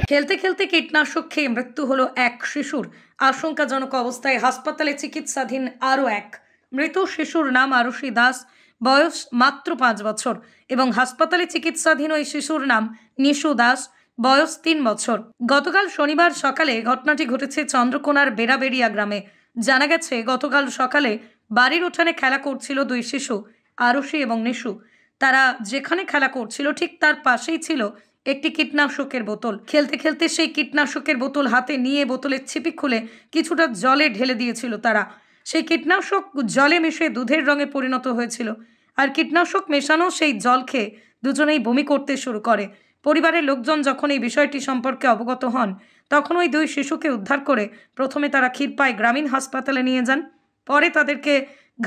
খেলতে খেলতে কীটনাশক খেয়ে মৃত্যু হলো এক শিশুর। আশঙ্কাজনক অবস্থায় হাসপাতালে চিকিৎসাধীন আরও এক। মৃত শিশুর নাম আরুষি দাস, বয়স মাত্র 5 বছর এবং হাসপাতালে চিকিৎসাধীন ওই শিশুর নাম নিশু দাস, বয়স 3 বছর। গতকাল শনিবার সকালে ঘটনাটি ঘটেছে চন্দ্রকোনার বেড়াবেড়িয়া গ্রামে। জানা গেছে গতকাল সকালে বাড়ির উঠানে খেলা করছিল দুই শিশু, আরুষি এবং নিশু। তারা যেখানে খেলা করছিল ঠিক তার পাশেই ছিল একটি কীটনাশকের বোতল। খেলতে খেলতে সেই কীটনাশকের বোতল হাতে নিয়ে বোতলের ছিপি খুলে কিছুটা জলে ঢেলে দিয়েছিল তারা। সেই কীটনাশক জলে মিশে দুধের রঙে পরিণত হয়েছিল। আর কীটনাশক মেশানো সেই জল খেয়ে দুজনেই বমি করতে শুরু করে। পরিবারের লোকজন যখন এই বিষয়টি সম্পর্কে অবগত হন তখন ওই দুই শিশুকে উদ্ধার করে প্রথমে তারা ক্ষীরপাই গ্রামীণ হাসপাতালে নিয়ে যান। পরে তাদেরকে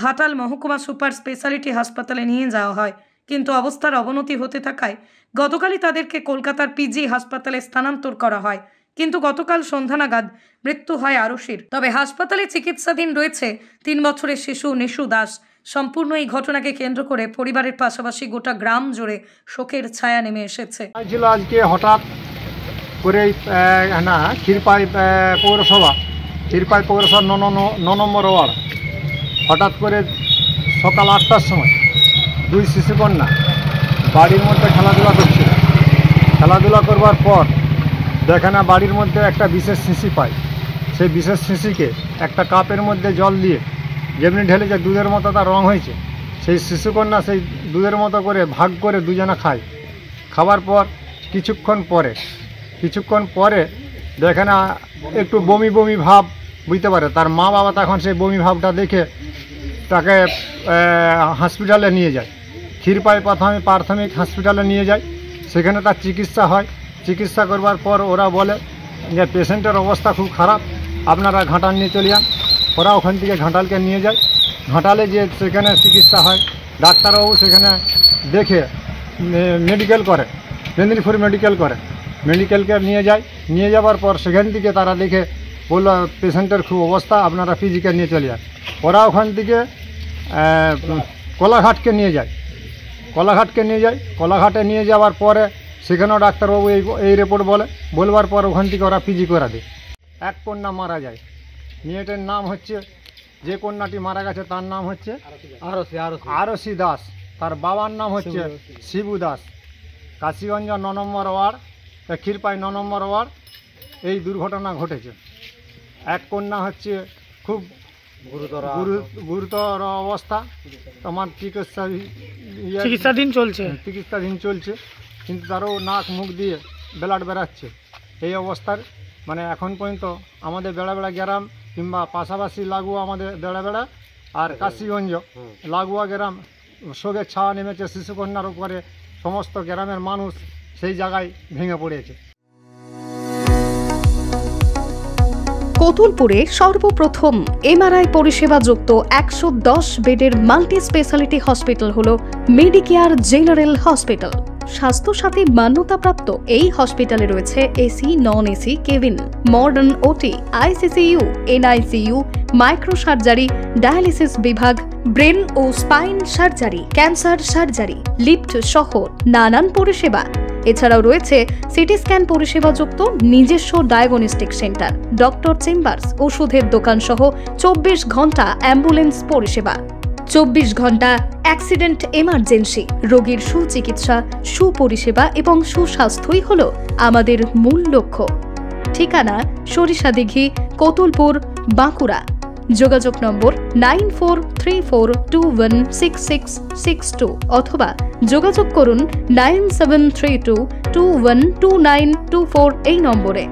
ঘাটাল মহকুমা সুপার স্পেশালিটি হাসপাতালে নিয়ে যাওয়া হয়, কিন্তু অবস্থার অবনতি হতে থাকায় গতকালই তাদেরকে কলকাতার পিজি হাসপাতালে স্থানান্তর করা হয়। কিন্তু গতকাল সন্ধ্যা নাগাদ মৃত্যু হয় আরুষির। তবে হাসপাতালে চিকিৎসাধীন রয়েছে 3 বছরের শিশু নিশু দাস। সম্পূর্ণ এই ঘটনাকে কেন্দ্র করে পরিবারের পাশাপাশি গোটা গ্রাম জুড়ে শোকের ছায়া নেমে এসেছে। আজকে হঠাৎ করে ক্ষীরপাই পৌরসভা 9 নম্বর ওয়ার্ড হঠাৎ করে সকাল 8টার সময় দুই শিশুকন্যা বাড়ির মধ্যে খেলাধুলা করছিল। খেলাধুলা করবার পর দেখে না বাড়ির মধ্যে একটা বিশেষ শিশি পায়। সেই বিশেষ শিশিকে একটা কাপের মধ্যে জল দিয়ে যেমনি ঢেলেছে দুধের মতো তার রং হয়েছে। সেই শিশুকন্যা সেই দুধের মতো করে ভাগ করে দুজনে খায়। খাবার পর কিছুক্ষণ পরে দেখে না একটু বমি বমি ভাব বুঝতে পারে। তার মা বাবা তখন সেই বমি ভাবটা দেখে তাকে হসপিটালে নিয়ে যায়। ক্ষীরপাই প্রাথমিক হসপিটালে নিয়ে যায়। সেখানে তার চিকিৎসা হয়। চিকিৎসা করবার পর ওরা বলে যে পেশেন্টের অবস্থা খুব খারাপ, আপনারা ঘাটাল নিয়ে চলে যান। ওরা ওখান থেকে ঘাটালকে নিয়ে যায়। ঘাটালে যে সেখানে চিকিৎসা হয়, ডাক্তারবাবু সেখানে দেখে মেডিকেল করে, মেদিনীপুর মেডিকেল করে। মেডিকেলকে নিয়ে যাওয়ার পর সেখান থেকে তারা দেখে বলল পেশেন্টের খুব অবস্থা, আপনারা পিজিকে নিয়ে চলে যান। ওরা ওখান থেকে কোলাঘাটকে নিয়ে যায়। কোলাঘাটে নিয়ে যাওয়ার পরে সেখানেও ডাক্তারবাবু এই রিপোর্ট বলবার পর ওখান থেকে ওরা পিজি করে দেয়। এক কন্যা মারা যায়। মেয়েটার নাম হচ্ছে, যে কন্যাটি মারা গেছে তার নাম হচ্ছে আরুষি দাস। তার বাবার নাম হচ্ছে শিবু দাস। কাশীগঞ্জ 9 নম্বর ওয়ার্ড, ক্ষীরপাই 9 নম্বর ওয়ার্ড এই দুর্ঘটনা ঘটেছে। এক কন্যা হচ্ছে খুব গুরুতর অবস্থা, তোমার চিকিৎসাধীন চলছে, কিন্তু তারও নাক মুখ দিয়ে ব্লাড বেরাচ্ছে। এই অবস্থার মানে এখন পর্যন্ত আমাদের বেড়াবেড়া গ্রাম কিংবা পাশাপাশি লাগোয়া আমাদের বেড়াবেড়া আর কাশীগঞ্জ লাগোয়া গ্রাম শোকের ছায়া নেমেছে। শিশুকন্যার উপরে সমস্ত গ্রামের মানুষ সেই জায়গায় ভেঙে পড়েছে। কতুলপুরে সর্বপ্রথম এমআরআই পরিষেবা যুক্ত 110 বেডের মাল্টি স্পেশালিটি হসপিটাল হলো মেডিকেয়ার জেনারেল হসপিটাল। স্বাস্থ্যসাথী মান্যতাপ্রাপ্ত এই হসপিটালে রয়েছে AC, non AC cabin, modern OT, ICCU, NICU, micro surgery, dialysis বিভাগ, ব্রেন ও spine surgery, cancer surgery, lift সহ নানান পরিষেবা। এছাড়াও রয়েছে সিটি স্ক্যান পরিষেবা যুক্ত নিজস্ব ডায়াগনস্টিক সেন্টার, ডক্টর চেম্বার্স, ওষুধের দোকান সহ 24 ঘন্টা অ্যাম্বুলেন্স পরিষেবা। 24 ঘন্টা অ্যাক্সিডেন্ট এমার্জেন্সি। রোগীর সুচিকিৎসা, সুপরিষেবা এবং সুস্বাস্থ্যই হলো আমাদের মূল লক্ষ্য। ঠিকানা সরিষাদিঘি, কতুলপুর, বাঁকুড়া। যোগাযোগ নম্বর 9434216662 অথবা যোগাযোগ করুন 9732212924 এই নম্বরে।